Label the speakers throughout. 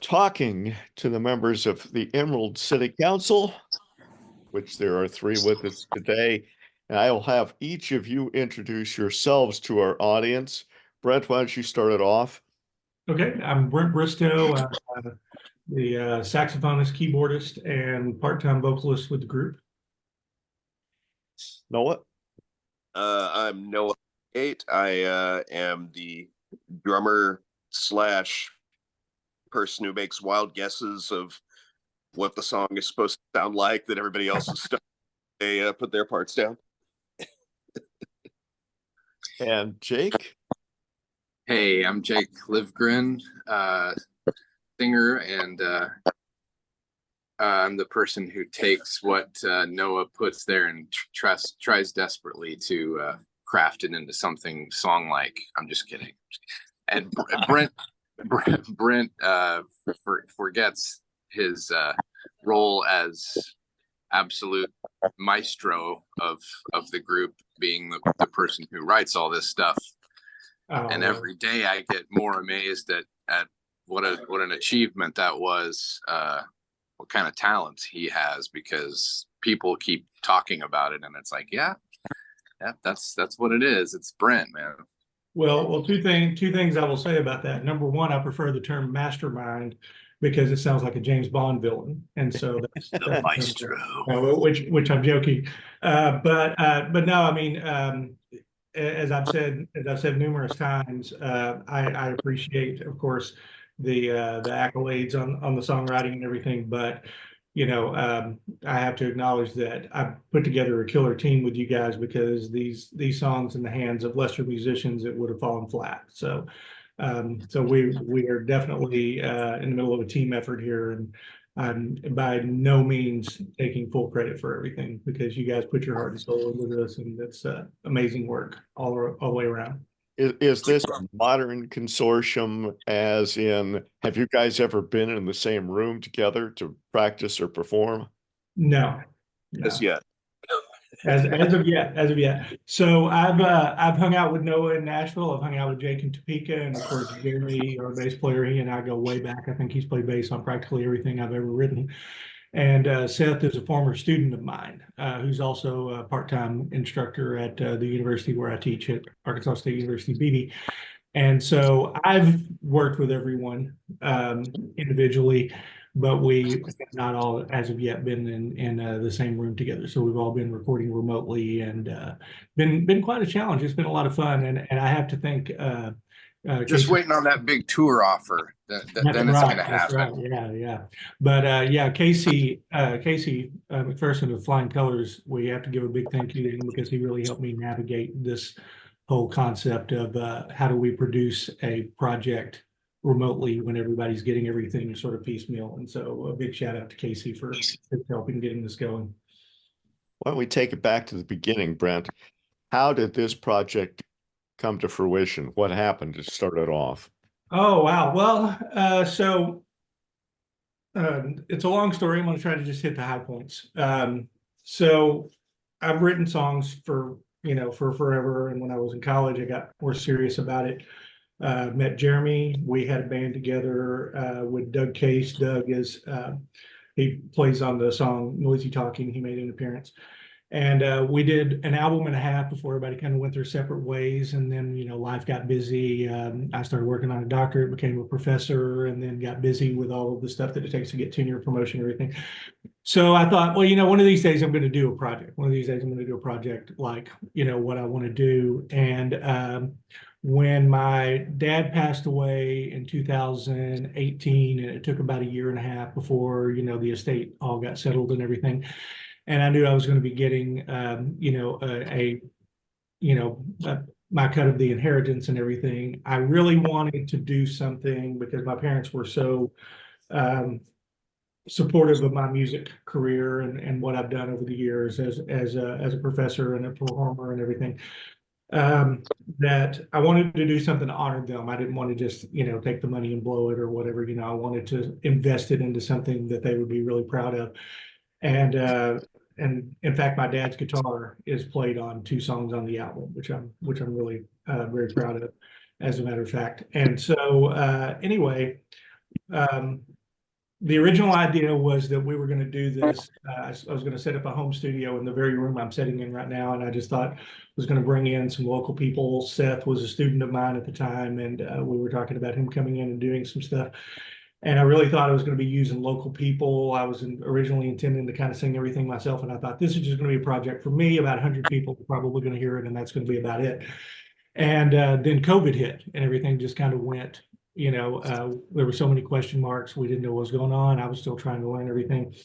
Speaker 1: talking to the members of the Emerald City Council, which there are three with us today. And I will have each of you introduce yourselves to our audience. Brent, why don't you start it off?
Speaker 2: Okay, I'm Brent Bristow, the saxophonist, keyboardist, and part-time vocalist with the group.
Speaker 1: Noah?
Speaker 3: I'm Noah Hungate. I am the drummer slash person who makes wild guesses of what the song is supposed to sound like that everybody else is stuck. They put their parts down.
Speaker 1: And Jake?
Speaker 4: Hey, I'm Jake Livgren, singer, and I'm the person who takes what Noah puts there and tries desperately to craft it into something song-like. I'm just kidding. And Brent forgets his role as absolute maestro of the group, being the person who writes all this stuff. And every day I get more amazed at what an achievement that was, what kind of talents he has, because people keep talking about it, and it's like, yeah, that's what it is. It's Brent, man.
Speaker 2: Well, two things I will say about that. Number one, I prefer the term mastermind because it sounds like a James Bond villain, and so that's
Speaker 3: The maestro,
Speaker 2: which I'm joking, but no, I mean, as I've said numerous times, I appreciate, of course, the accolades on the songwriting and everything, but you know, I have to acknowledge that I've put together a killer team with you guys, because these songs in the hands of lesser musicians, it would have fallen flat. So we are definitely in the middle of a team effort here, and I'm by no means taking full credit for everything, because you guys put your heart and soul into this, and it's amazing work all the way around.
Speaker 1: Is this a modern consortium, as in, have you guys ever been in the same room together to practice or perform?
Speaker 2: No.
Speaker 3: as yet.
Speaker 2: As of yet. So I've hung out with Noah in Nashville. I've hung out with Jake in Topeka, and of course Jeremy, our bass player. He and I go way back. I think he's played bass on practically everything I've ever written. And Seth is a former student of mine, who's also a part-time instructor at the university where I teach at Arkansas State University-Beebe. And so I've worked with everyone individually, but we have not all, as of yet, been in the same room together. So we've all been recording remotely, and been quite a challenge. It's been a lot of fun, and I have to thank.
Speaker 4: Just waiting on that big tour offer. Then it's going to happen.
Speaker 2: Right. Yeah. But yeah, Casey McPherson of Flying Colors, we have to give a big thank you to him, because he really helped me navigate this whole concept of how do we produce a project remotely when everybody's getting everything sort of piecemeal. And so a big shout out to Casey for helping getting this going.
Speaker 1: Why don't we take it back to the beginning, Brent? How did this project come to fruition? What happened to start it off?
Speaker 2: Oh, wow. Well, so it's a long story. I'm going to try to just hit the high points. So I've written songs for forever. And when I was in college, I got more serious about it. Met Jeremy. We had a band together with Doug Case. Doug he plays on the song Noisy Talking. He made an appearance. And we did an album and a half before everybody kind of went their separate ways. And then, life got busy. I started working on a doctorate, became a professor, and then got busy with all of the stuff that it takes to get tenure, promotion, everything. So I thought, well, one of these days I'm going to do a project. One of these days I'm going to do a project like, what I want to do. And when my dad passed away in 2018, and it took about a year and a half before, the estate all got settled and everything. And I knew I was going to be getting, my cut of the inheritance and everything. I really wanted to do something, because my parents were so supportive of my music career and what I've done over the years as a professor and a performer and everything. That I wanted to do something to honor them. I didn't want to just, take the money and blow it or whatever. I wanted to invest it into something that they would be really proud of. And in fact, my dad's guitar is played on 2 songs on the album, which I'm really very proud of, as a matter of fact. And so anyway, the original idea was that we were going to do this. I was going to set up a home studio in the very room I'm sitting in right now, and I just thought I was going to bring in some local people. Seth was a student of mine at the time, and we were talking about him coming in and doing some stuff. And I really thought I was going to be using local people. I was originally intending to kind of sing everything myself, and I thought this is just going to be a project for me. About 100 people are probably going to hear it, and that's going to be about it. And then COVID hit, and everything just kind of went. There were so many question marks. We didn't know what was going on. I was still trying to learn everything.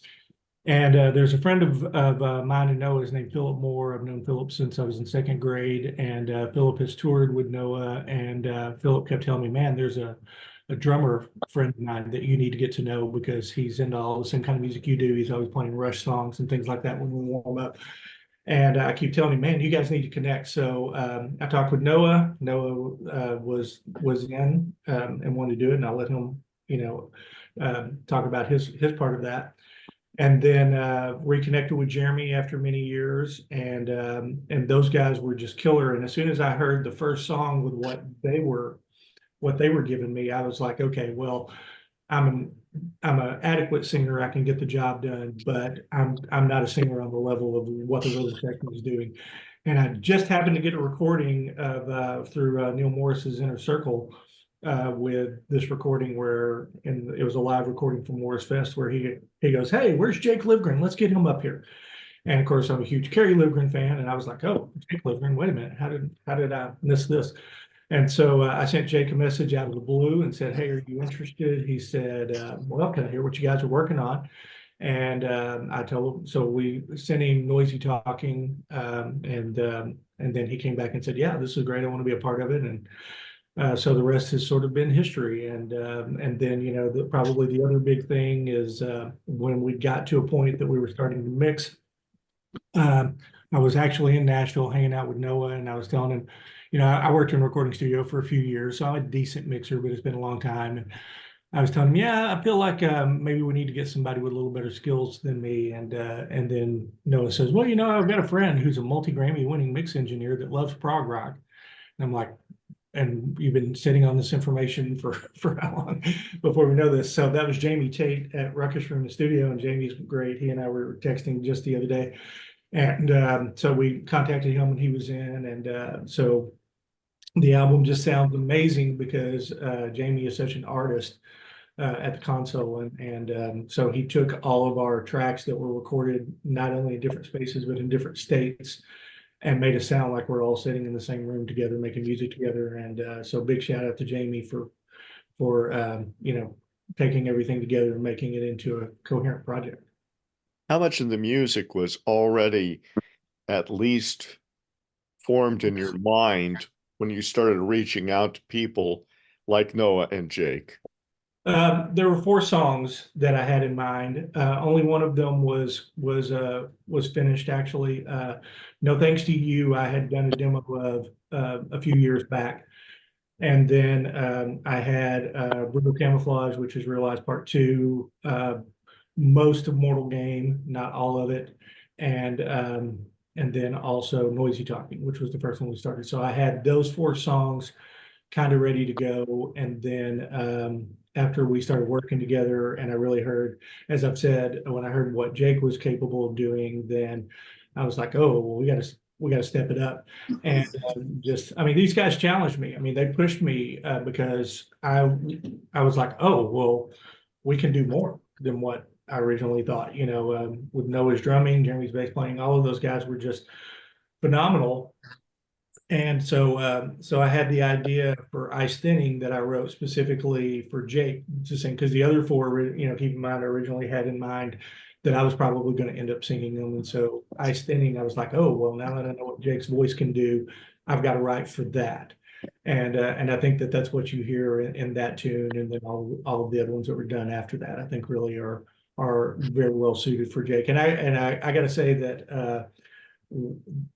Speaker 2: And there's a friend of mine and Noah's named Philip Moore. I've known Philip since I was in second grade, and Philip has toured with Noah. And Philip kept telling me, man, there's a drummer friend of mine that you need to get to know because he's into all the same kind of music you do. He's always playing Rush songs and things like that when we warm up. And I keep telling him, man, you guys need to connect. So I talked with Noah. Noah was in and wanted to do it, and I'll let him, talk about his part of that. And then reconnected with Jeremy after many years, and those guys were just killer. And as soon as I heard the first song with what they were giving me, I was like, okay, well, I'm an adequate singer. I can get the job done, but I'm not a singer on the level of what the rhythm section is doing. And I just happened to get a recording of through Neil Morris's Inner Circle with this recording and it was a live recording from Morris Fest where he goes, hey, where's Jake Livgren? Let's get him up here. And of course, I'm a huge Kerry Livgren fan, and I was like, oh, Jake Livgren, wait a minute, how did I miss this? And so I sent Jake a message out of the blue and said, hey, are you interested? He said, well, can I hear what you guys are working on? And I told him, so we sent him Noisy Talking, and then he came back and said, yeah, this is great. I want to be a part of it. And so the rest has sort of been history. And then, probably the other big thing is when we got to a point that we were starting to mix, I was actually in Nashville hanging out with Noah, and I was telling him, I worked in a recording studio for a few years, so I'm a decent mixer, but it's been a long time. And I was telling him, yeah, I feel like maybe we need to get somebody with a little better skills than me. And then Noah says, well, I've got a friend who's a multi-Grammy winning mix engineer that loves prog rock. And I'm like, and you've been sitting on this information for how long before we know this? So that was Jamie Tate at Ruckus Room, the studio, and Jamie's great. He and I were texting just the other day. And so we contacted him when he was in. And so the album just sounds amazing because Jamie is such an artist at the console. And so he took all of our tracks that were recorded, not only in different spaces, but in different states, and made it sound like we're all sitting in the same room together, making music together. And so big shout out to Jamie for taking everything together and making it into a coherent project.
Speaker 1: How much of the music was already at least formed in your mind when you started reaching out to people like Noah and Jake?
Speaker 2: There were 4 songs that I had in mind. Only one of them was finished, actually. No Thanks to You, I had done a demo of a few years back. And then I had Brutal Camouflage, which is Realized Part 2, most of Mortal Game, not all of it, and then also Noisy Talking, which was the first one we started. So I had those 4 songs kind of ready to go. And then after we started working together, and I really heard, as I've said, when I heard what Jake was capable of doing, then I was like, oh, well, we got to step it up. And these guys challenged me. They pushed me because I was like, oh, well, we can do more than what I originally thought. With Noah's drumming, Jeremy's bass playing, all of those guys were just phenomenal. And so I had the idea for Ice Thinning that I wrote specifically for Jake to sing, because the other 4, keep in mind, I originally had in mind that I was probably going to end up singing them. And so Ice Thinning, I was like, oh, well, now that I know what Jake's voice can do, I've got to write for that. And I think that that's what you hear in that tune, and then all of the other ones that were done after that, I think really are very well suited for Jake. And I got to say that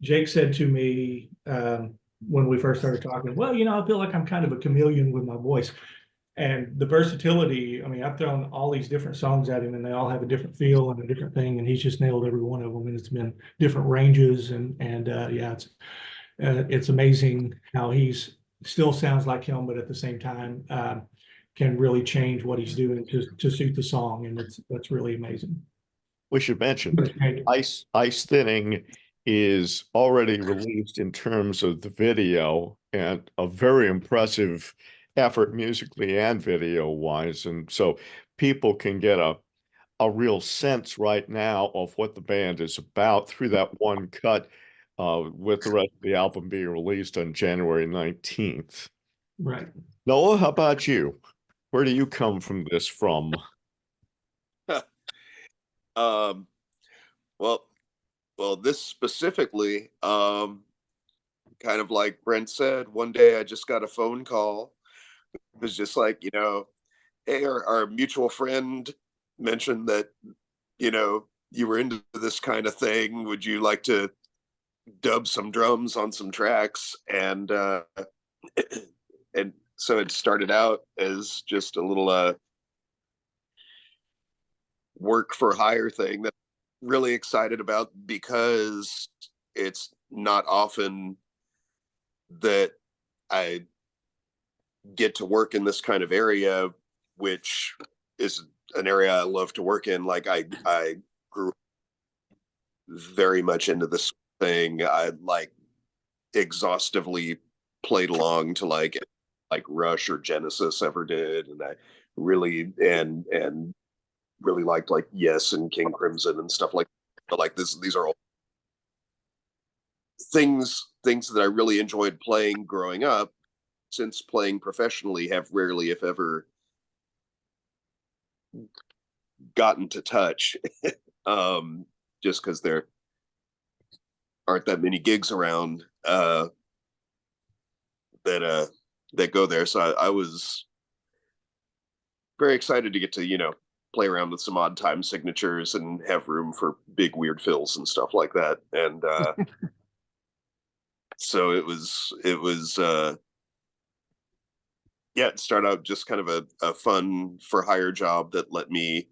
Speaker 2: Jake said to me when we first started talking, well, I feel like I'm kind of a chameleon with my voice. And the versatility, I've thrown all these different songs at him, and they all have a different feel and a different thing, and he's just nailed every one of them. And it's been different ranges, and it's amazing how he's still sounds like him, but at the same time, can really change what he's doing to suit the song, and that's really amazing.
Speaker 1: We should mention Ice Thinning is already released in terms of the video, and a very impressive effort musically and video wise. And so people can get a real sense right now of what the band is about through that one cut, with the rest of the album being released on January 19th.
Speaker 2: Right.
Speaker 1: Noah, how about you? Where do you come from this from?
Speaker 3: Well, this specifically, kind of like Brent said, one day I just got a phone call. It was just like, hey, our mutual friend mentioned that, you were into this kind of thing. Would you like to dub some drums on some tracks? And and so it started out as just a little work for hire thing that I'm really excited about, because it's not often that I get to work in this kind of area, which is an area I love to work in. Like I grew very much into this thing. I like exhaustively played along to like Rush or Genesis ever did, and I really and really liked like Yes and King Crimson and stuff like that. But like these are all things that I really enjoyed playing growing up. Since playing professionally, have rarely, if ever, gotten to touch, just because there aren't that many gigs around that go there. So I was very excited to get to play around with some odd time signatures and have room for big weird fills and stuff like that. And so it was it started out just kind of a fun for hire job that let me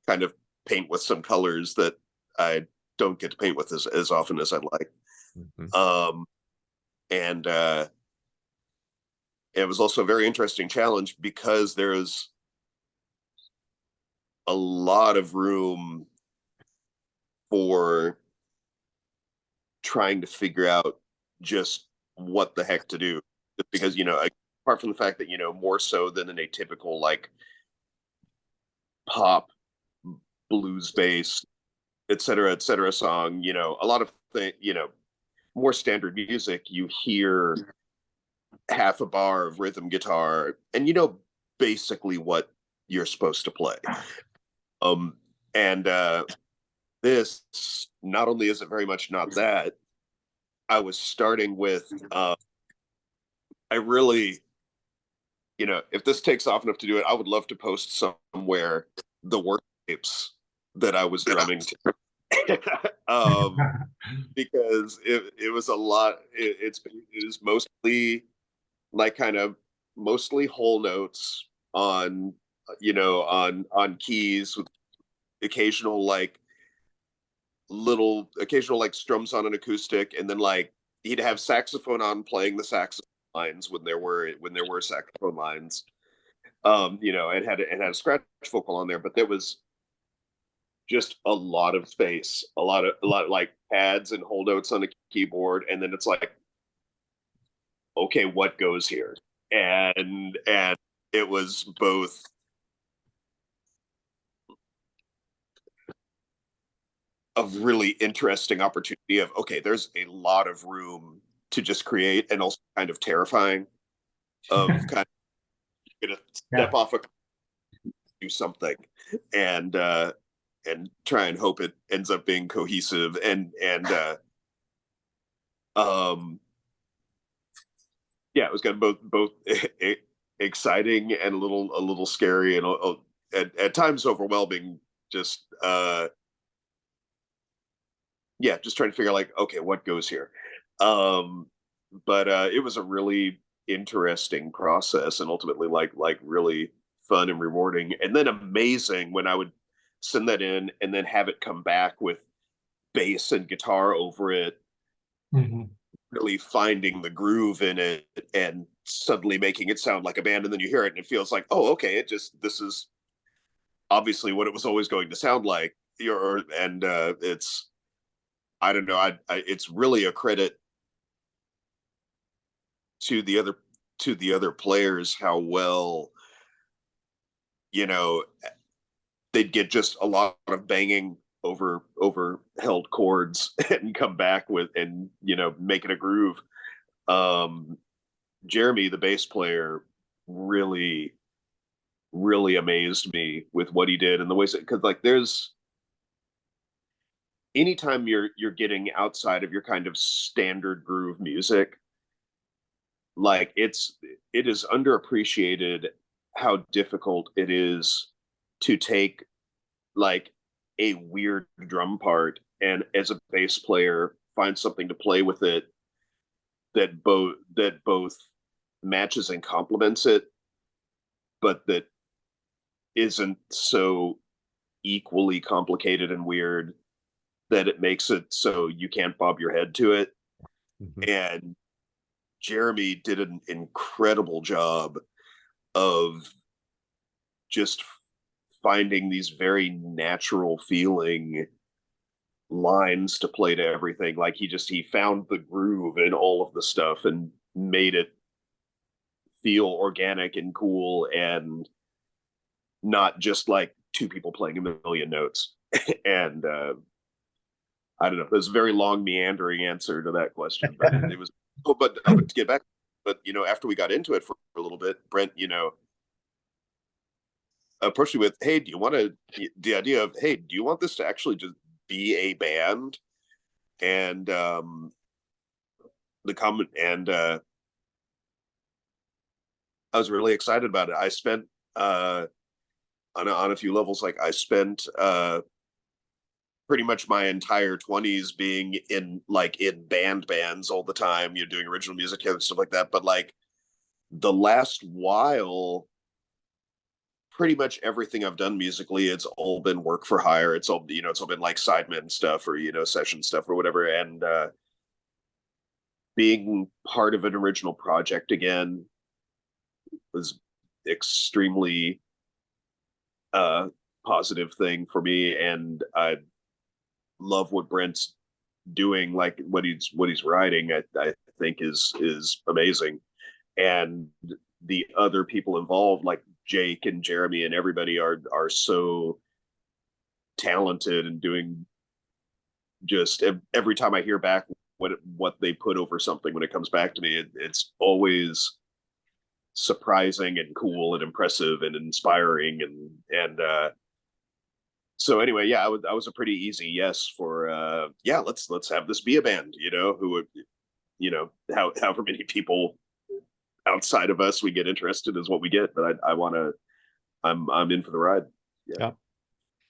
Speaker 3: kind of paint with some colors that I don't get to paint with as often as I'd like. Mm-hmm. And it was also a very interesting challenge, because there's a lot of room for trying to figure out just what the heck to do. Because, apart from the fact that, more so than in a typical like pop, blues based, et cetera song, a lot of more standard music, you hear half a bar of rhythm guitar and basically what you're supposed to play. And this, not only is it very much not that, I was starting with I really, if this takes off enough to do it, I would love to post somewhere the work tapes that I was drumming to. Because it was a lot. It was mostly like mostly whole notes on keys, with occasional strums on an acoustic, and then like he'd have saxophone on playing the saxophone lines when there were saxophone lines. And had a scratch vocal on there, but there was just a lot of space, a lot of like pads and whole notes on a keyboard, and then it's like, okay, what goes here? And it was both a really interesting opportunity of, okay, there's a lot of room to just create, and also kind of terrifying of kind of gonna step off do something and try and hope it ends up being cohesive and it was kind of both exciting and a little scary, and at times overwhelming. Just just trying to figure like, okay, what goes here. But it was a really interesting process, and ultimately like really fun and rewarding, and then amazing when I would send that in and then have it come back with bass and guitar over it. Mm-hmm. really finding the groove in it and suddenly making it sound like a band, and then you hear it and it feels like, oh, okay, this is obviously what it was always going to sound like. It's, I don't know, it's really a credit to the other players how well, they'd get just a lot of banging over held chords and come back with, and make it a groove. Jeremy, the bass player, really amazed me with what he did and the ways, because like there's anytime you're getting outside of your kind of standard groove music, like it is underappreciated how difficult it is to take like a weird drum part and as a bass player find something to play with it that both matches and complements it, but that isn't so equally complicated and weird that it makes it so you can't bob your head to it.
Speaker 1: Mhm.
Speaker 3: And Jeremy did an incredible job of just finding these very natural feeling lines to play to everything. Like he found the groove in all of the stuff and made it feel organic and cool and not just like two people playing a million notes. And I don't know, there's a very long meandering answer to that question, but it was, but to get back, but after we got into it for a little bit, Brent, approached me with, hey, the idea of, hey, do you want this to actually just be a band? And the comment, and I was really excited about it. I spent on a few levels, like I spent pretty much my entire 20s being in bands all the time, doing original music and stuff like that. But like the last while, pretty much everything I've done musically, it's all been work for hire. It's all, it's all been like sidemen stuff or, session stuff or whatever. And being part of an original project again was extremely positive thing for me. And I love what Brent's doing, like what he's writing, I think is amazing. And the other people involved, like Jake and Jeremy and everybody, are so talented and doing, just every time I hear back what they put over something when it comes back to me, it's always surprising and cool and impressive and inspiring. And so anyway, yeah, I was a pretty easy yes for let's have this be a band, who would, however many people outside of us we get interested is what we get. But I'm in for the ride.
Speaker 1: Yeah.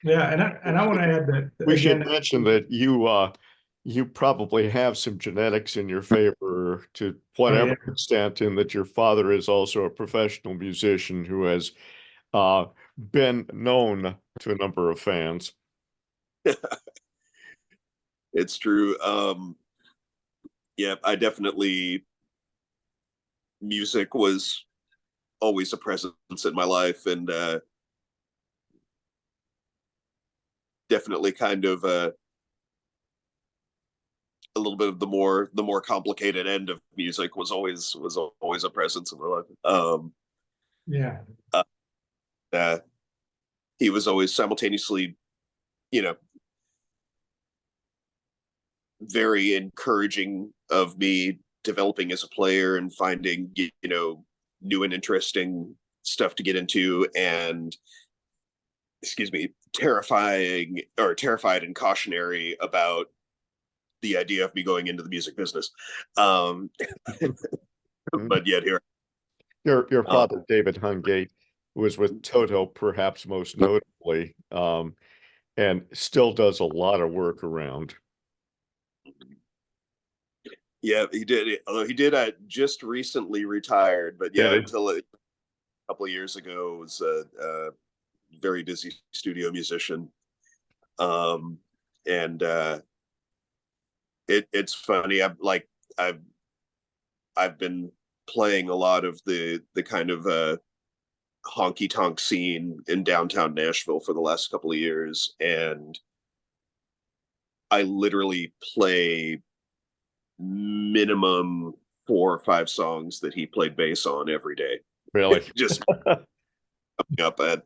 Speaker 2: Yeah, and I want to add that
Speaker 1: We should
Speaker 2: again,
Speaker 1: mention that you probably have some genetics in your favor to whatever extent, in that your father is also a professional musician who has been known to a number of fans.
Speaker 3: It's true. Yeah, I definitely, music was always a presence in my life, and definitely kind of a little bit of the more complicated end of music was always a presence in my life. He was always simultaneously, very encouraging of me developing as a player and finding, new and interesting stuff to get into, and terrified and cautionary about the idea of me going into the music business. But yet here,
Speaker 1: your father, David Hungate, was with Toto, perhaps most notably, and still does a lot of work around.
Speaker 3: Yeah, he did. Although he did just recently retired, but yeah, until a couple of years ago, was a very busy studio musician. And it's funny. I've been playing a lot of the kind of honky tonk scene in downtown Nashville for the last couple of years, and I literally play minimum 4 or 5 songs that he played bass on every day.
Speaker 1: Really?
Speaker 3: Just up at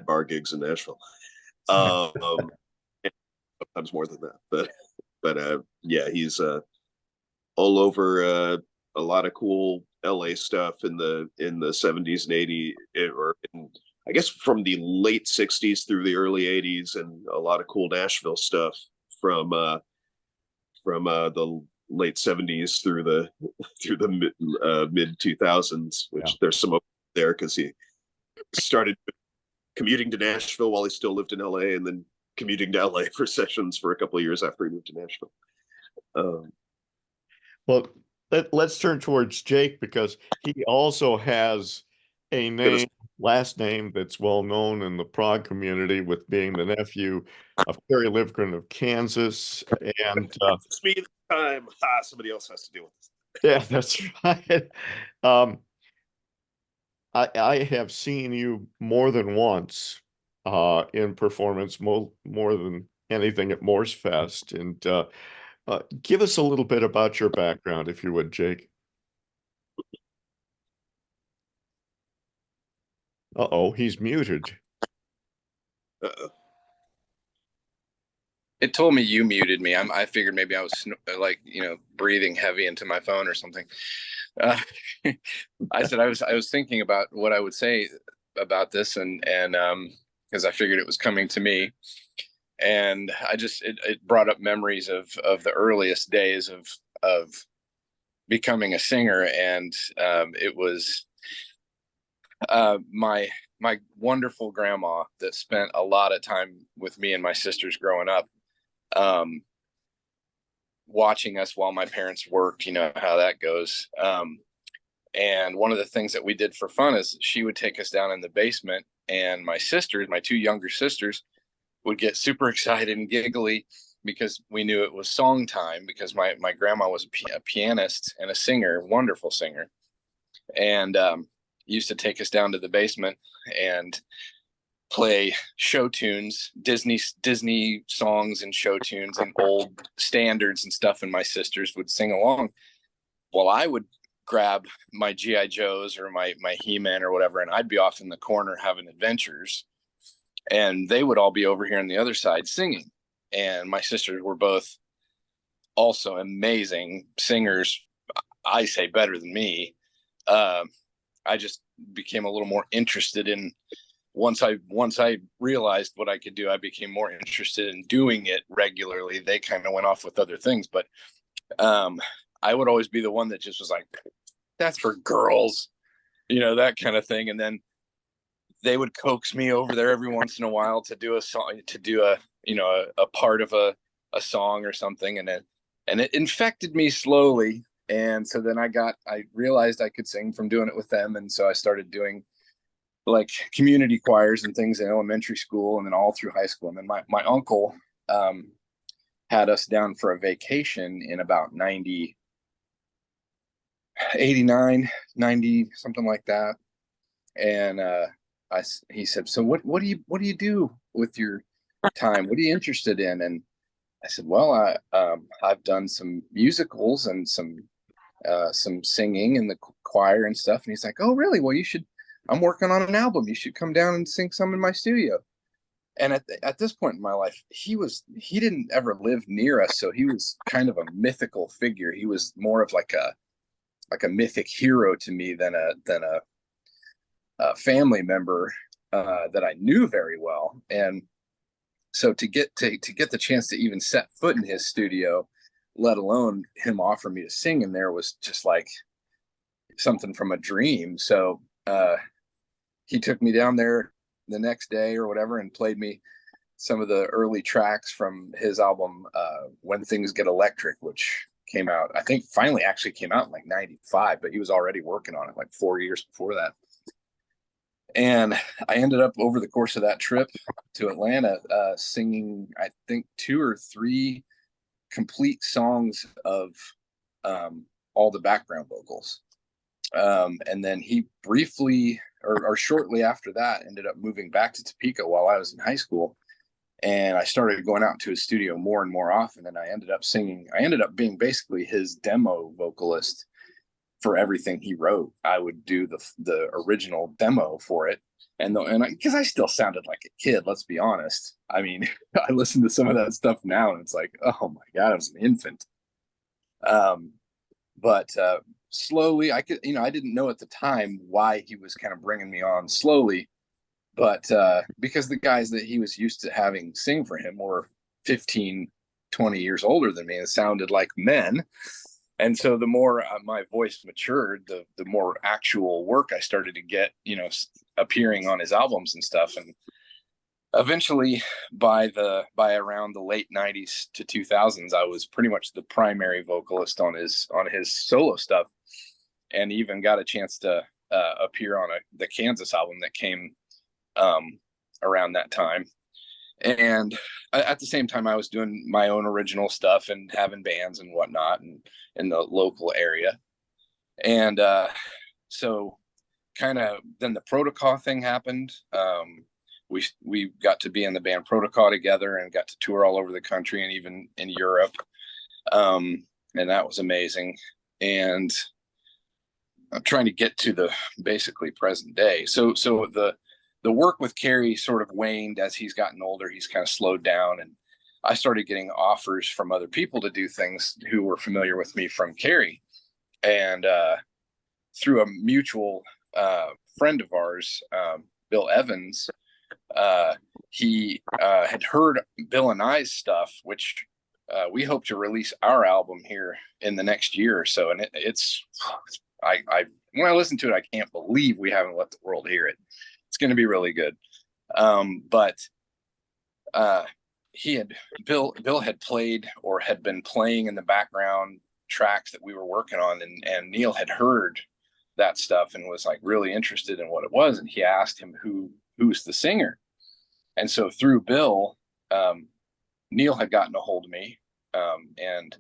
Speaker 3: bar gigs in Nashville. Sometimes more than that, but yeah, he's all over a lot of cool LA stuff in the 70s and 80s, or I guess from the late 60s through the early 80s, and a lot of cool Nashville stuff from the late 70s through the mid 2000s, which there's some up there because he started commuting to Nashville while he still lived in LA, and then commuting to LA for sessions for a couple of years after he moved to Nashville.
Speaker 1: Well, let's turn towards Jake, because he also has a last name that's well known in the prog community, with being the nephew of Kerry Livgren of Kansas. And
Speaker 3: it's me this time. Somebody else has to deal with this.
Speaker 1: Yeah, that's right. I have seen you more than once in performance, more than anything at Morse Fest. And give us a little bit about your background, if you would, Jake. Uh-oh, he's muted.
Speaker 3: Uh-oh.
Speaker 4: It told me you muted me. I figured maybe I was like, breathing heavy into my phone or something. I said I was thinking about what I would say about this, and because I figured it was coming to me, and it brought up memories of the earliest days of becoming a singer, and it was my wonderful grandma that spent a lot of time with me and my sisters growing up, watching us while my parents worked. You know how that goes. And one of the things that we did for fun is she would take us down in the basement, and my sisters, my 2 younger sisters, would get super excited and giggly because we knew it was song time, because my grandma was a pianist and a singer, wonderful singer. And used to take us down to the basement and play show tunes, Disney songs and show tunes and old standards and stuff, and my sisters would sing along while I would grab my G.I. Joes or my He-Man or whatever, and I'd be off in the corner having adventures, and they would all be over here on the other side singing. And my sisters were both also amazing singers. I say better than me. I just became a little more interested in, once I realized what I could do, I became more interested in doing it regularly. They kind of went off with other things, but I would always be the one that just was like, that's for girls, that kind of thing. And then they would coax me over there every once in a while to do a song, to do a part of a song or something. And it infected me slowly. And so then I realized I could sing from doing it with them. And so I started doing like community choirs and things in elementary school, and then all through high school. And then my uncle had us down for a vacation in about 89, 90, something like that. And he said, so what do you do with your time? What are you interested in? And I said, well, I've done some musicals and some singing in the choir and stuff. And he's like, oh, really? Well, I'm working on an album. You should come down and sing some in my studio. And at this point in my life, he didn't ever live near us. So he was kind of a mythical figure. He was more of like a mythic hero to me than a family member that I knew very well. And so to get the chance to even set foot in his studio, let alone him offer me to sing in there, was just like something from a dream. So he took me down there the next day or whatever and played me some of the early tracks from his album, When Things Get Electric, which came out, I think finally actually came out in like 95, but he was already working on it like 4 years before that. And I ended up, over the course of that trip to Atlanta, singing, I think 2 or 3 complete songs of all the background vocals. And then he briefly or shortly after that ended up moving back to Topeka while I was in high school. And I started going out to his studio more and more often. And I ended up being basically his demo vocalist for everything he wrote. I would do the original demo for it. And because I still sounded like a kid, let's be honest. I mean, I listen to some of that stuff now and it's like, oh my God, I was an infant. But slowly I didn't know at the time why he was kind of bringing me on slowly. But because the guys that he was used to having sing for him were 15, 20 years older than me and sounded like men. And so the more my voice matured, the more actual work I started to get, appearing on his albums and stuff. And eventually by around the late 90s to 2000s, I was pretty much the primary vocalist on his solo stuff, and even got a chance to appear on the Kansas album that came around that time. And at the same time I was doing my own original stuff and having bands and whatnot and in the local area. And so kind of then the Proto-Kaw thing happened. We got to be in the band Proto-Kaw together and got to tour all over the country and even in Europe. And that was amazing. And I'm trying to get to the basically present day. So the work with Kerry sort of waned as he's gotten older. He's kind of slowed down, and I started getting offers from other people to do things who were familiar with me from Kerry. And through a mutual friend of ours, Bill Evans, he had heard Bill and I's stuff, which we hope to release our album here in the next year or so. And when I listen to it, I can't believe we haven't let the world hear it. It's going to be really good. But Bill had played or had been playing in the background tracks that we were working on, and Neil had heard that stuff and was like really interested in what it was. And he asked him who's the singer. And so through Bill, Neil had gotten a hold of me. And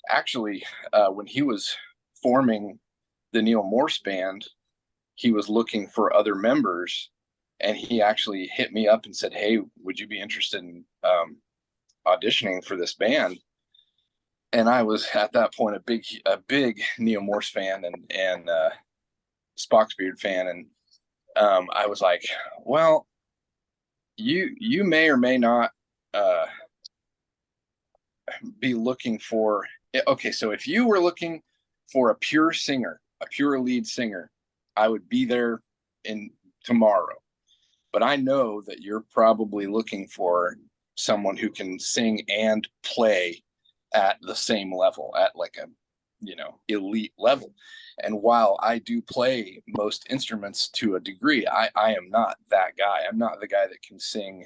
Speaker 4: actually, when he was forming the Neil Morse band, he was looking for other members, and he actually hit me up and said, "Hey, would you be interested in auditioning for this band?" And I was at that point a big Neil Morse fan and Spock's Beard fan, and I was like, "Well, you may or may not be looking for." Okay, so if you were looking for a pure singer, a pure lead singer, I would be there in tomorrow. But I know that you're probably looking for someone who can sing and play at the same level, at like a, elite level. And while I do play most instruments to a degree, I am not that guy. I'm not the guy that can sing,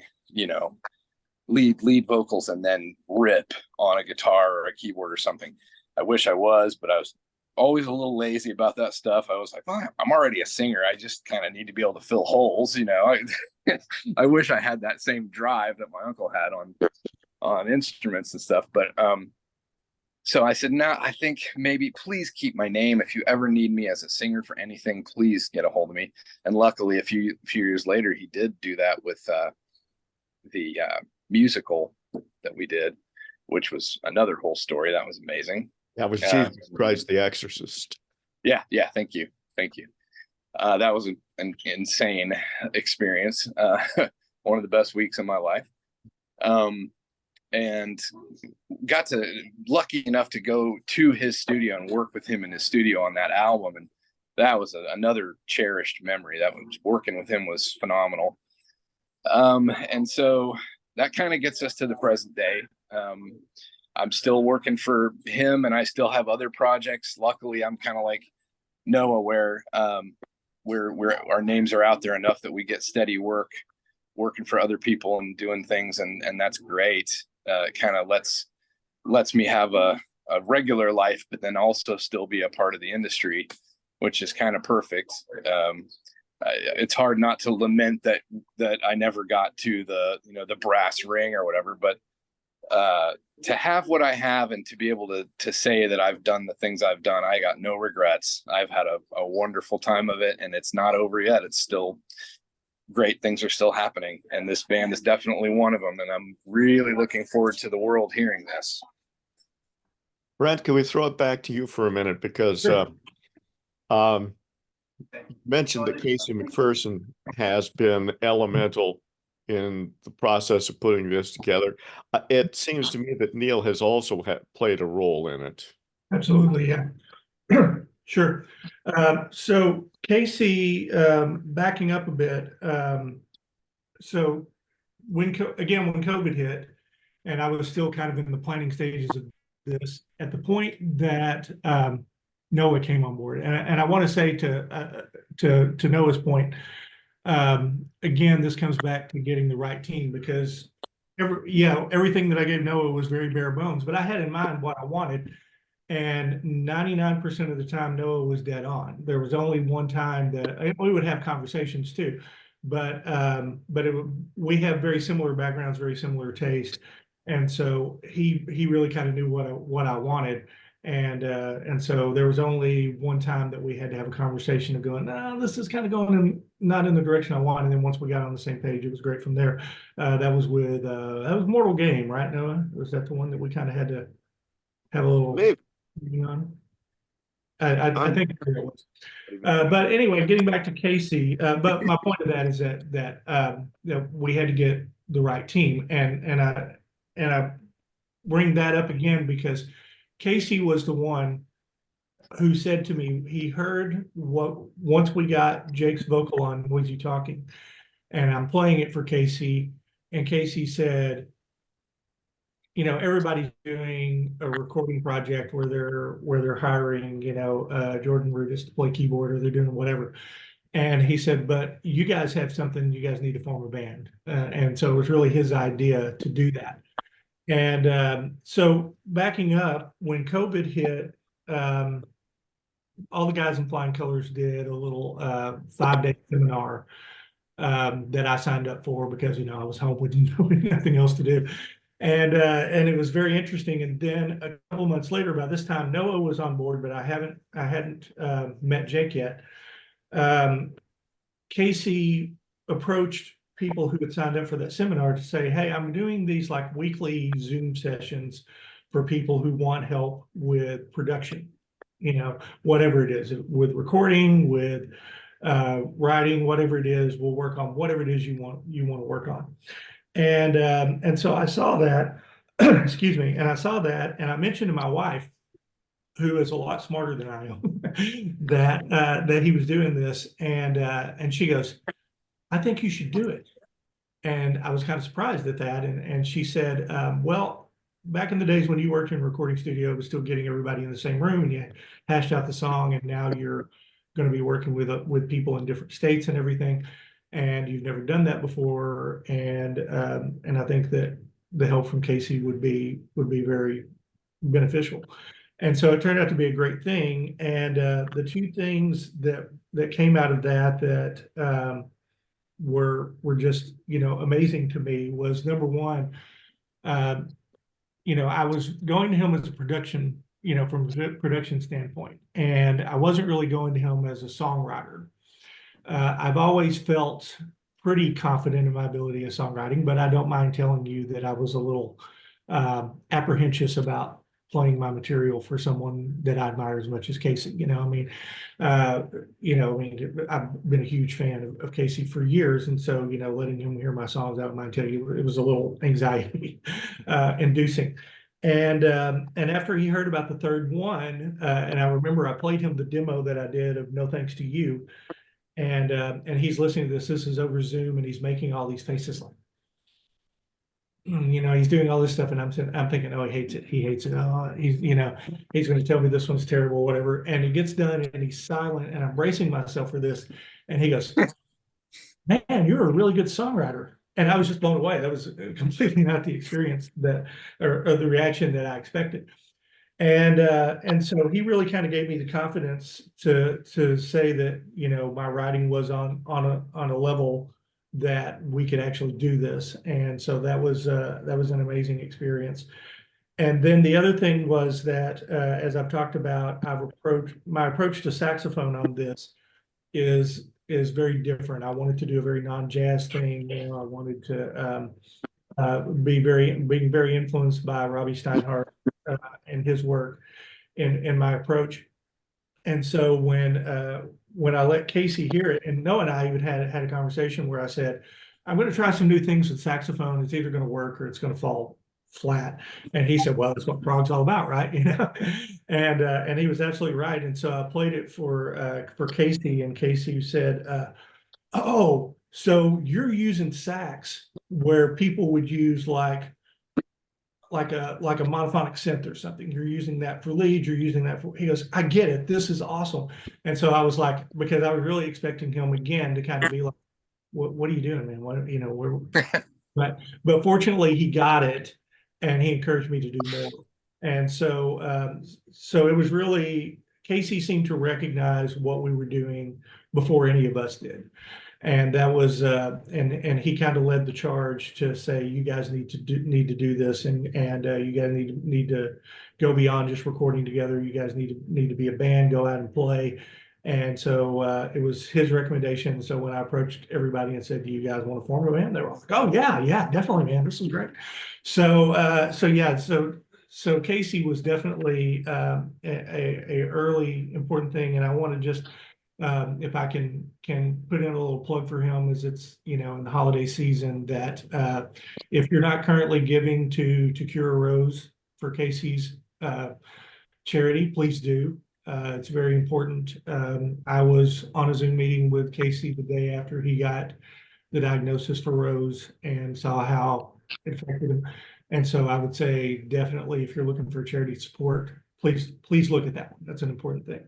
Speaker 4: lead vocals and then rip on a guitar or a keyboard or something. I wish I was, but I was always a little lazy about that stuff. I was like, well, I'm already a singer. I just kind of need to be able to fill holes, I wish I had that same drive that my uncle had on instruments and stuff. But so I said, no, I think maybe please keep my name. If you ever need me as a singer for anything, please get a hold of me. And luckily, a few years later, he did do that with the musical that we did, which was another whole story. That was amazing.
Speaker 1: That was Jesus Christ the Exorcist.
Speaker 4: Yeah. Thank you. That was an insane experience. One of the best weeks of my life. And got lucky enough to go to his studio and work with him in his studio on that album. And that was another cherished memory. That was working with him was phenomenal. And so that kind of gets us to the present day. I'm still working for him, and I still have other projects. Luckily, I'm kind of like Noah, where our names are out there enough that we get steady work, working for other people and doing things, and that's great. It kind of lets me have a regular life, but then also still be a part of the industry, which is kind of perfect. It's hard not to lament that I never got to the brass ring or whatever, but to have what I have and to be able to say that I've done the things I've done, I got no regrets. I've had a wonderful time of it, and it's not over yet. It's still great. Things are still happening, and this band is definitely one of them. And I'm really looking forward to the world hearing this.
Speaker 1: Brent, can we throw it back to you for a minute? Because
Speaker 2: Sure.
Speaker 1: you mentioned that Casey McPherson has been elemental in the process of putting this together. It seems to me that Neil has also played a role in it.
Speaker 2: Absolutely, yeah. Sure. So Casey, backing up a bit, so when COVID hit, and I was still kind of in the planning stages of this, at the point that Noah came on board, and I want to say to Noah's point, again, this comes back to getting the right team, because everything that I gave Noah was very bare bones, but I had in mind what I wanted. And 99% of the time, Noah was dead on. There was only one time that we would have conversations too, but we have very similar backgrounds, very similar taste, and so he really kind of knew what I wanted, and so there was only one time that we had to have a conversation of going, no, this is kind of going not in the direction I want, and then once we got on the same page, it was great from there. That was with that was Mortal Game, right, Noah? Was that the one that we kind of had to have a little?
Speaker 3: Maybe.
Speaker 2: I think it was. But anyway, getting back to Casey, but my point of that is that we had to get the right team, and I bring that up again because Casey was the one who said to me he heard once we got Jake's vocal on Noisy Talking, and I'm playing it for Casey, and Casey said, you know, everybody's doing a recording project where they're hiring, Jordan Rudis to play keyboard, or they're doing whatever. And he said, but you guys have something, you guys need to form a band. And so it was really his idea to do that. And so backing up, when COVID hit, all the guys in Flying Colors did a little 5-day seminar that I signed up for because, I was home with nothing else to do. And it was very interesting. And then a couple months later, by this time, Noah was on board, but I hadn't met Jake yet. Casey approached people who had signed up for that seminar to say, hey, I'm doing these like weekly Zoom sessions for people who want help with production, whatever it is, with recording, with writing, whatever it is, we'll work on whatever it is you want to work on. And so I saw that, excuse me, and I mentioned to my wife, who is a lot smarter than I am, that he was doing this, and she goes, I think you should do it. And I was kind of surprised at that, and she said, well, back in the days when you worked in a recording studio, it was still getting everybody in the same room, and you hashed out the song, and now you're going to be working with people in different states and everything. And you've never done that before, and I think that the help from Casey would be very beneficial, and so it turned out to be a great thing. And the two things that came out of that were just amazing to me was, number one, I was going to him as a production, from a production standpoint, and I wasn't really going to him as a songwriter. I've always felt pretty confident in my ability of songwriting, but I don't mind telling you that I was a little apprehensive about playing my material for someone that I admire as much as Casey. I've been a huge fan of Casey for years, and so letting him hear my songs, I don't mind telling you, it was a little anxiety inducing. And after he heard about the third one, and I remember I played him the demo that I did of No Thanks to You. And he's listening to this. This is over Zoom, and he's making all these faces like, he's doing all this stuff, and I'm thinking, oh, he hates it. He hates it. Oh, he's going to tell me this one's terrible, whatever. And he gets done, and he's silent, and I'm bracing myself for this. And he goes, "Man, you're a really good songwriter." And I was just blown away. That was completely not the experience or the reaction that I expected. And so he really kind of gave me the confidence to say that, my writing was on a level that we could actually do this. And so that was an amazing experience. And then the other thing was that, as I've talked about, my approach to saxophone on this is very different. I wanted to do a very non-jazz thing. I wanted to being very influenced by Robbie Steinhardt and his work in my approach. And so when I let Casey hear it, and Noah and I even had a conversation where I said, I'm going to try some new things with saxophone. It's either going to work or it's going to fall flat. And he said, well, that's what prog's all about, right? And he was absolutely right. And so I played it for Casey, and Casey said, oh, so you're using sax where people would use like a monophonic synth or something. You're using that for leads, you're using that for, he goes, I get it. This is awesome. And so I was like, because I was really expecting him again to kind of be like, what are you doing, man? What, we're, but fortunately he got it, and he encouraged me to do more. And so, so it was really, Casey seemed to recognize what we were doing before any of us did. And that was, and he kind of led the charge to say, you guys need to do this, and you guys need to go beyond just recording together. You guys need to be a band, go out and play. And so it was his recommendation. So when I approached everybody and said, do you guys want to form a band? They were like, oh yeah, definitely, man. This is great. So yeah, so Casey was definitely a early important thing. And I want to just, if I can put in a little plug for him, as it's, in the holiday season, that if you're not currently giving to Cure a Rose for Casey's charity, please do. It's very important. I was on a Zoom meeting with Casey the day after he got the diagnosis for Rose and saw how it affected him. And so I would say definitely, if you're looking for charity support, please look at that one. That's an important thing.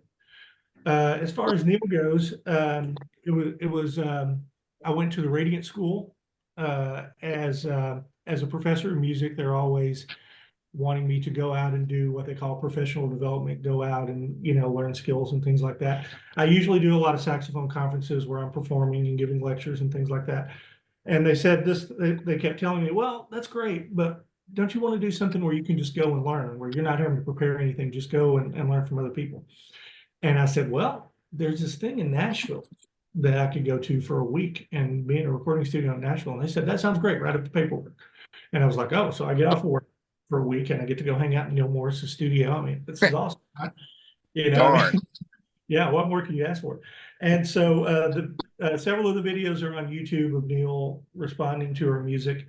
Speaker 2: As far as Neil goes, it was I went to the Radiant School as a professor of music. They're always wanting me to go out and do what they call professional development, go out and, learn skills and things like that. I usually do a lot of saxophone conferences where I'm performing and giving lectures and things like that. And they said this, they kept telling me, well, that's great, but don't you want to do something where you can just go and learn, where you're not having to prepare anything, just go and learn from other people? And I said, well, there's this thing in Nashville that I could go to for a week and be in a recording studio in Nashville. And they said, that sounds great, write up the paperwork. And I was like, oh, so I get off of work for a week and I get to go hang out in Neil Morris's studio. I mean, this is awesome. Yeah, what more can you ask for? And so several of the videos are on YouTube of Neil responding to our music.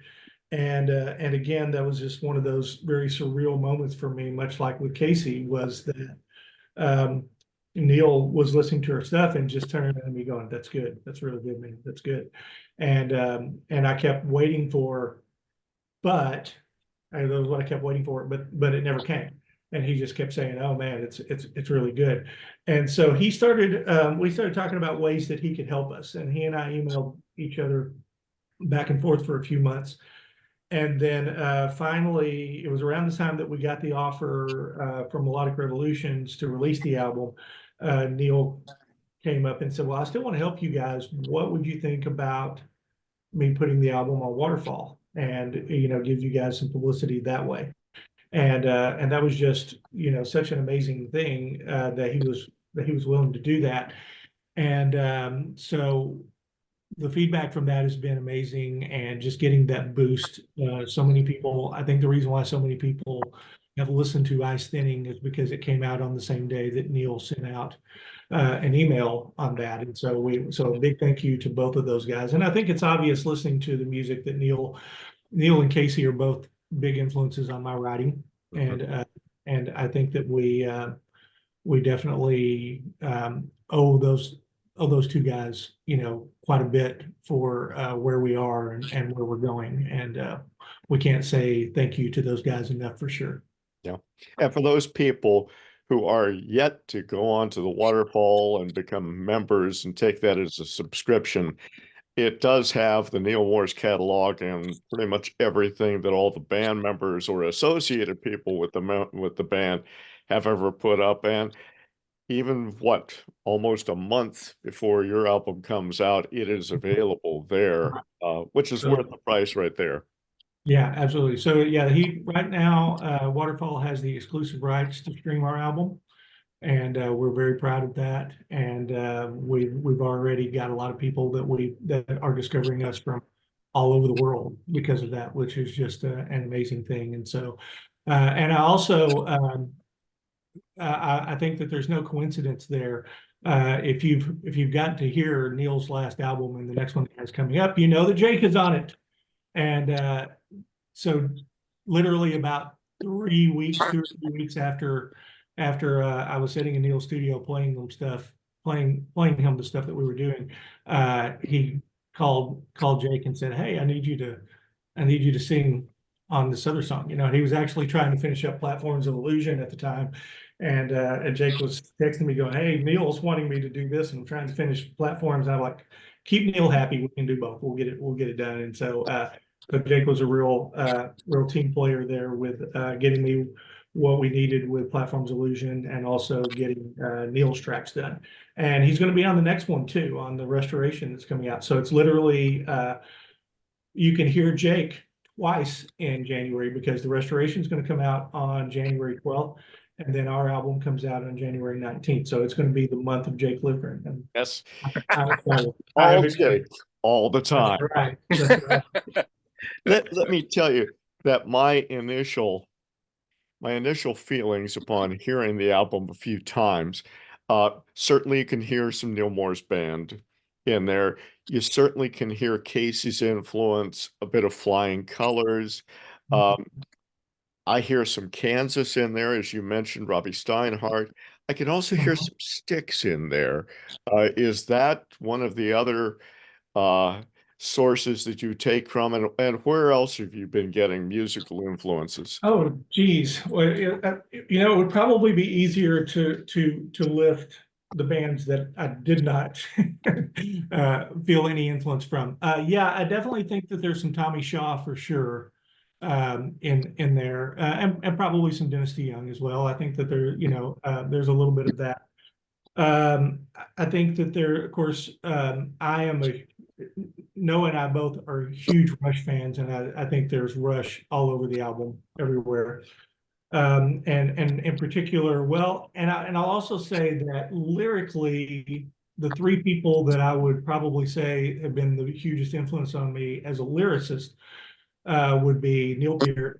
Speaker 2: And again, that was just one of those very surreal moments for me, much like with Casey, was that Neil was listening to her stuff and just turning at me going, that's good. That's really good, man. That's good. And I kept waiting for, that was what I kept waiting for, but it never came. And he just kept saying, oh man, it's really good. And so we started talking about ways that he could help us. And he and I emailed each other back and forth for a few months. And then finally, it was around the time that we got the offer from Melodic Revolutions to release the album. Neil came up and said, well, I still want to help you guys. What would you think about me putting the album on Waterfall and, give you guys some publicity that way? And that was just, such an amazing thing that he was willing to do that. And so the feedback from that has been amazing, and just getting that boost. So many people, I think the reason why so many people have listened to Ice Thinning is because it came out on the same day that Neil sent out an email on that. And so a big thank you to both of those guys. And I think it's obvious listening to the music that Neil and Casey are both big influences on my writing. And I think that we definitely owe those two guys, quite a bit for where we are and where we're going. And we can't say thank you to those guys enough, for sure.
Speaker 1: Yeah. And for those people who are yet to go on to the Waterfall and become members and take that as a subscription, it does have the Neil Morris catalog and pretty much everything that all the band members or associated people with the band have ever put up. And even what, almost a month before your album comes out, it is available there, which is worth the price right there.
Speaker 2: Yeah, absolutely. So yeah, right now, Waterfall has the exclusive rights to stream our album, and we're very proud of that. And we've already got a lot of people that are discovering us from all over the world because of that, which is just an amazing thing. And so, and I also I think that there's no coincidence there. If you've gotten to hear Neil's last album and the next one that's coming up, you know that Jake is on it. And so literally about 3 weeks, 2 or 3 weeks after I was sitting in Neil's studio playing him the stuff that we were doing, he called Jake and said, "Hey, I need you to sing on this other song." You know, he was actually trying to finish up Platforms of Illusion at the time. And Jake was texting me going, "Hey, Neil's wanting me to do this, and I'm trying to finish Platforms." And I'm like, "Keep Neil happy. We can do both. We'll get it done." And so Jake was a real team player there with getting me what we needed with Platforms Illusion, and also getting Neil's tracks done. And he's going to be on the next one too, on the Restoration that's coming out. So it's literally you can hear Jake twice in January, because the Restoration is going to come out on January 12th. And then our album comes out on January 19th. So it's going to be the month of Jake Livgren. And
Speaker 1: Yes.
Speaker 2: all
Speaker 1: Jake, all the time.
Speaker 2: That's right. That's right.
Speaker 1: Let me tell you that my initial feelings upon hearing the album a few times, certainly you can hear some Neil Moore's band in there. You certainly can hear Casey's influence, a bit of Flying Colors. I hear some Kansas in there, as you mentioned, Robbie Steinhardt. I can also hear some Styx in there. Is that one of the other sources that you take from, and where else have you been getting musical influences?
Speaker 2: Oh, geez. Well, it would probably be easier to lift the bands that I did not feel any influence from. Yeah, I definitely think that there's some Tommy Shaw for sure in there, and probably some Dynasty Young as well. I think that there's a little bit of that. I think that there, of course, Noah and I both are huge Rush fans, and I think there's Rush all over the album, everywhere. And in particular, and I'll also say that lyrically, the three people that I would probably say have been the hugest influence on me as a lyricist would be Neil Peart,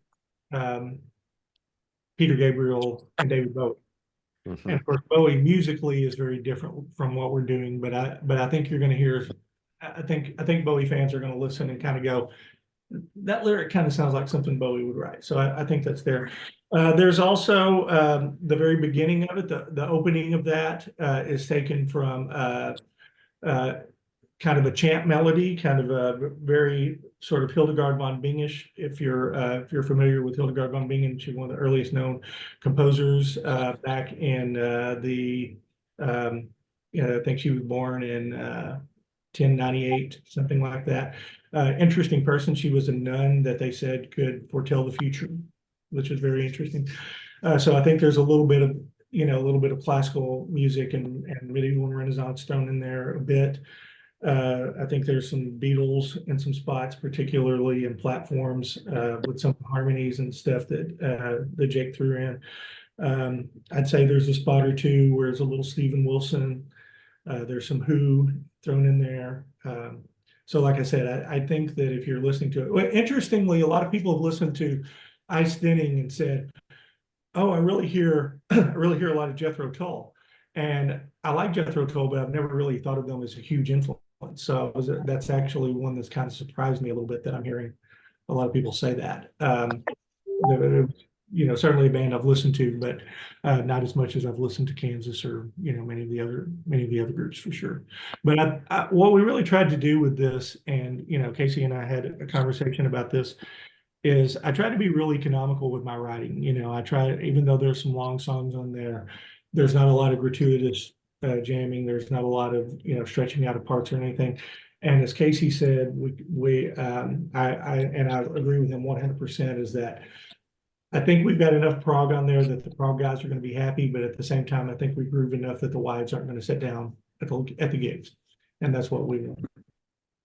Speaker 2: Peter Gabriel, and David Bowie.
Speaker 1: Mm-hmm.
Speaker 2: And of course, Bowie musically is very different from what we're doing, but I think you're going to hear. I think Bowie fans are going to listen and kind of go, that lyric kind of sounds like something Bowie would write. So I think that's there. There's also the very beginning of it. The opening of that is taken from kind of a chant melody, kind of a very sort of Hildegard von Bingish. If you're familiar with Hildegard von Bingen, she's one of the earliest known composers back in I think she was born in 1098, something like that. Interesting person. She was a nun that they said could foretell the future, which is very interesting. So I think there's a little bit of classical music and medieval and Renaissance thrown in there a bit. I think there's some Beatles in some spots, particularly in Platforms, with some harmonies and stuff that Jake threw in. I'd say there's a spot or two where there's a little Steven Wilson. There's some Who thrown in there. So like I said, I think that if you're listening to it, well, interestingly, a lot of people have listened to Ice Thinning and said, "Oh, I really hear a lot of Jethro Tull." And I like Jethro Tull, but I've never really thought of them as a huge influence. So that's actually one that's kind of surprised me a little bit, that I'm hearing a lot of people say that. Certainly a band I've listened to, but not as much as I've listened to Kansas or many of the other groups for sure. But what we really tried to do with this, and Casey and I had a conversation about this, is I try to be really economical with my writing. I try, even though there's some long songs on there, there's not a lot of gratuitous jamming. There's not a lot of stretching out of parts or anything. And as Casey said, I agree with him 100%, is that I think we've got enough prog on there that the prog guys are going to be happy, but at the same time, I think we've grooved enough that the wides aren't going to sit down at the gigs, and that's what we want.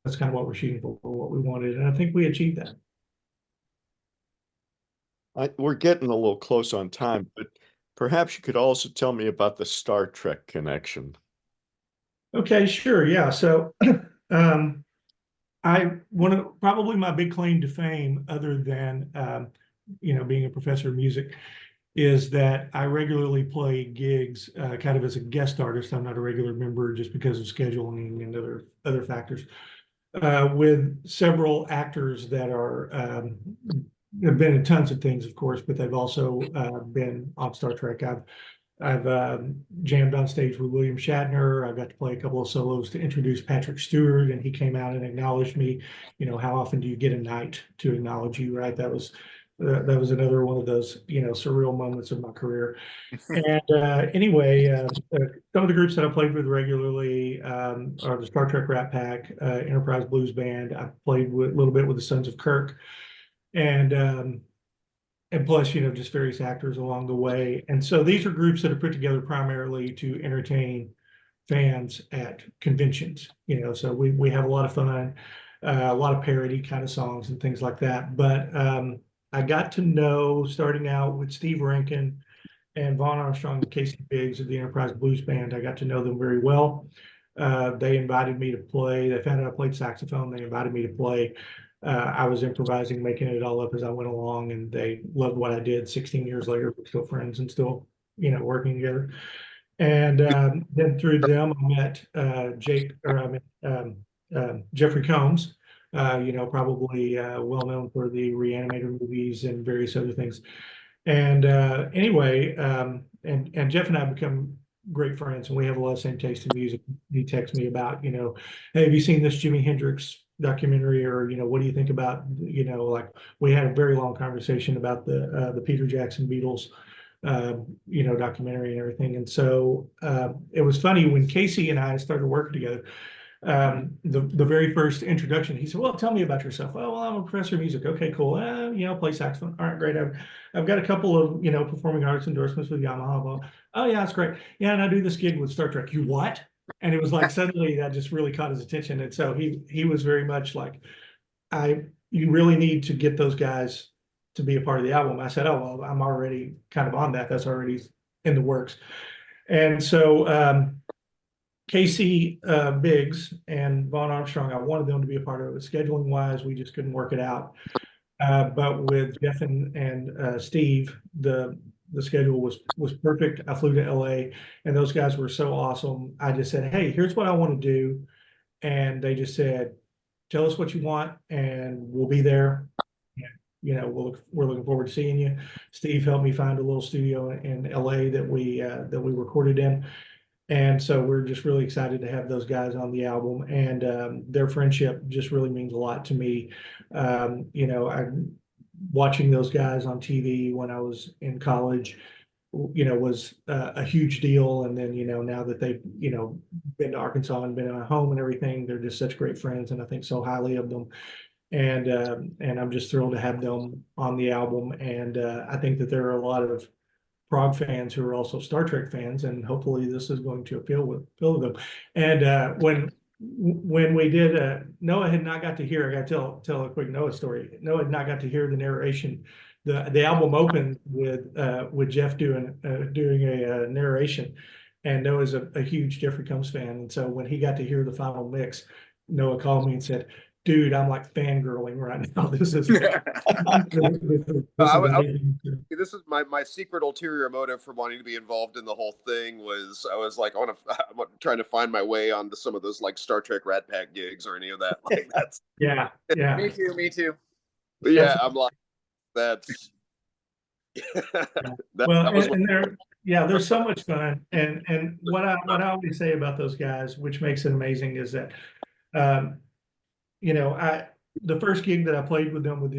Speaker 2: That's kind of what we're shooting for what we wanted, and I think we achieved that.
Speaker 1: We're getting a little close on time, but perhaps you could also tell me about the Star Trek connection.
Speaker 2: Okay, sure, yeah. So, probably my big claim to fame, other than being a professor of music, is that I regularly play gigs kind of as a guest artist. I'm not a regular member just because of scheduling and other factors, with several actors that are have been in tons of things, of course, but they've also been on Star Trek. I've jammed on stage with William Shatner. I got to play a couple of solos to introduce Patrick Stewart, and he came out and acknowledged me. How often do you get a night to acknowledge you, right? That was another one of those, surreal moments of my career. And anyway, some of the groups that I played with regularly are the Star Trek Rat Pack, Enterprise Blues Band. I played a little bit with the Sons of Kirk, and plus, just various actors along the way. And so these are groups that are put together primarily to entertain fans at conventions. So we have a lot of fun, a lot of parody kind of songs and things like that. But I got to know, starting out with Steve Rankin and Vaughn Armstrong and Casey Biggs of the Enterprise Blues Band, I got to know them very well. They invited me to play. They found out I played saxophone. They invited me to play. I was improvising, making it all up as I went along, and they loved what I did. 16 years later, we're still friends and still, working together. And then through them, I met Jeffrey Combs, probably well known for the Reanimator movies and various other things. And anyway, and Jeff and I have become great friends, and we have a lot of same taste in music. He texts me about, hey, have you seen this Jimi Hendrix documentary, or what do you think about, like, we had a very long conversation about the Peter Jackson Beatles documentary and everything. And so it was funny when Casey and I started working together. The very first introduction, he said, well, tell me about yourself. Oh, well, I'm a professor of music. Okay, cool. Play saxophone. All right, great. I've got a couple of performing arts endorsements with Yamaha. Oh yeah, that's great. Yeah, and I do this gig with Star Trek. You what? And it was like suddenly that just really caught his attention. And so he was very much like, you really need to get those guys to be a part of the album. I said, oh, well, I'm already kind of on that. That's already in the works. And so Casey Biggs and Vaughn Armstrong, I wanted them to be a part of it. Scheduling wise, we just couldn't work it out. But with Jeff and Steve, the schedule was perfect. I flew to LA, and those guys were so awesome. I just said, hey, here's what I want to do. And they just said, tell us what you want, and we'll be there. And, we're looking forward to seeing you. Steve helped me find a little studio in LA that we recorded in. And so we're just really excited to have those guys on the album, and their friendship just really means a lot to me. I'm watching those guys on TV when I was in college, was a huge deal. And then, now that they've, been to Arkansas and been in my home and everything, they're just such great friends, and I think so highly of them. And I'm just thrilled to have them on the album. And I think that there are a lot of Prog fans who are also Star Trek fans, and hopefully this is going to appeal to them. And when we did, Noah had not got to hear. I got to tell a quick Noah story. Noah had not got to hear the narration. The album opened with Jeff doing a narration, and Noah's a huge Jeffrey Combs fan. And so when he got to hear the final mix, Noah called me and said, dude, I'm like fangirling right now. This is
Speaker 3: this is my secret ulterior motive for wanting to be involved in the whole thing. Was I was like, I'm trying to find my way onto some of those like Star Trek Rat Pack gigs or any of that. Like that's
Speaker 2: yeah.
Speaker 4: Me too.
Speaker 3: But yeah, I'm like, that's
Speaker 2: there's so much fun. And what I always say about those guys, which makes it amazing, is that the first gig that I played with them with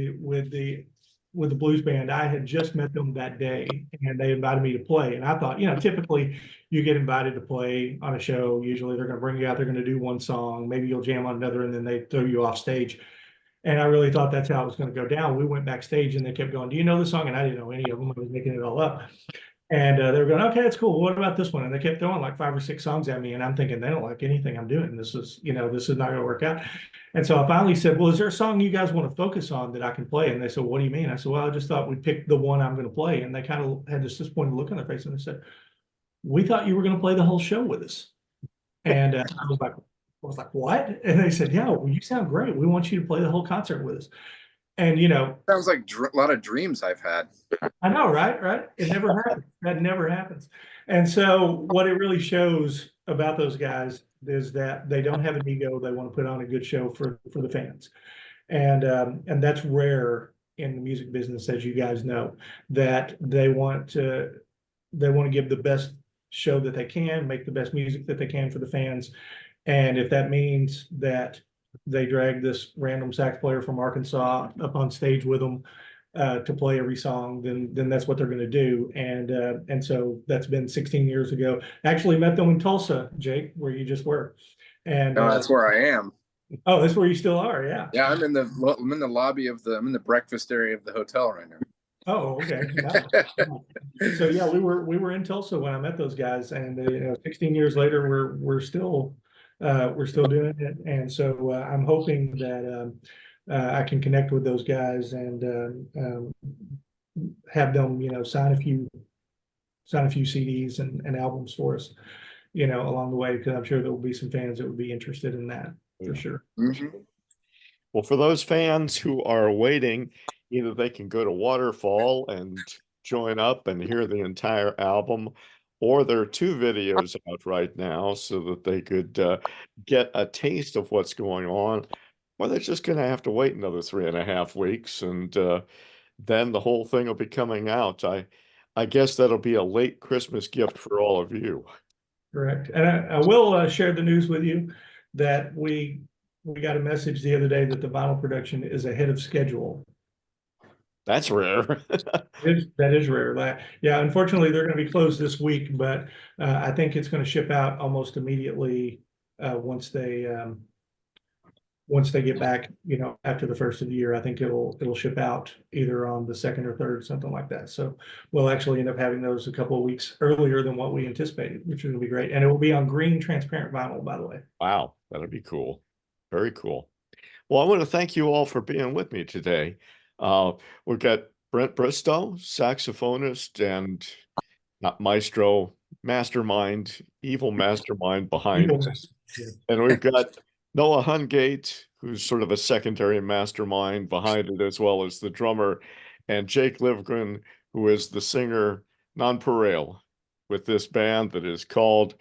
Speaker 2: the blues band, I had just met them that day, and they invited me to play. And I thought, typically you get invited to play on a show. Usually they're going to bring you out. They're going to do one song. Maybe you'll jam on another, and then they throw you off stage. And I really thought that's how it was going to go down. We went backstage and they kept going, do you know the song? And I didn't know any of them. I was making it all up. And they were going, okay, that's cool. What about this one? And they kept throwing like 5 or 6 songs at me. And I'm thinking, they don't like anything I'm doing. This is not going to work out. And so I finally said, well, is there a song you guys want to focus on that I can play? And they said, what do you mean? I said, well, I just thought we'd pick the one I'm going to play. And they kind of had this disappointed look on their face. And they said, we thought you were going to play the whole show with us. And I was like, what? And they said, yeah, well, you sound great. We want you to play the whole concert with us. And,
Speaker 4: sounds like a lot of dreams I've had.
Speaker 2: I know, right? It never happens. That never happens. And so what it really shows about those guys is that they don't have an ego. They want to put on a good show for the fans. And that's rare in the music business, as you guys know, that they want to give the best show that they can, make the best music that they can for the fans. And if that means that they drag this random sax player from Arkansas up on stage with them to play every song, then that's what they're going to do. And so that's been 16 years ago. Actually met them in Tulsa, Jake, where you just were. And
Speaker 4: that's where I am.
Speaker 2: Oh, that's where you still are. Yeah.
Speaker 4: Yeah, I'm in the lobby I'm in the breakfast area of the hotel right now.
Speaker 2: Oh, okay. Nice. So yeah, we were in Tulsa when I met those guys, and 16 years later, we're still doing it. And so I'm hoping that I can connect with those guys and have them, sign a few CDs and albums for us, along the way, because I'm sure there will be some fans that would be interested in that for sure.
Speaker 4: Mm-hmm.
Speaker 1: Well, for those fans who are waiting, either they can go to Waterfall and join up and hear the entire album, or there are 2 videos out right now so that they could get a taste of what's going on, or they're just going to have to wait another 3.5 weeks, and then the whole thing will be coming out. I guess that'll be a late Christmas gift for all of you.
Speaker 2: Correct. And I will share the news with you that we got a message the other day that the vinyl production is ahead of schedule.
Speaker 1: That's rare.
Speaker 2: That is rare. Yeah, unfortunately, they're going to be closed this week, but I think it's going to ship out almost immediately once they get back. After the first of the year, I think it'll ship out either on the 2nd or 3rd, something like that. So we'll actually end up having those a couple of weeks earlier than what we anticipated, which is going to be great. And it will be on green transparent vinyl, by the way.
Speaker 1: Wow, that'll be cool. Very cool. Well, I want to thank you all for being with me today. We've got Brent Bristow, saxophonist and not maestro, mastermind, evil mastermind behind it.
Speaker 2: Yeah.
Speaker 1: And we've got Noah Hungate, who's sort of a secondary mastermind behind it, as well as the drummer, and Jake Livgren, who is the singer nonpareil with this band that is called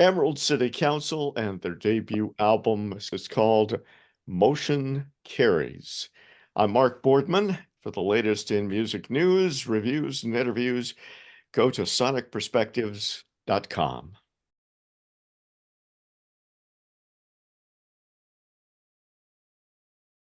Speaker 1: Emerald City Council, and their debut album is called Motion Carries. I'm Mark Boardman. For the latest in music news, reviews, and interviews, go to sonicperspectives.com.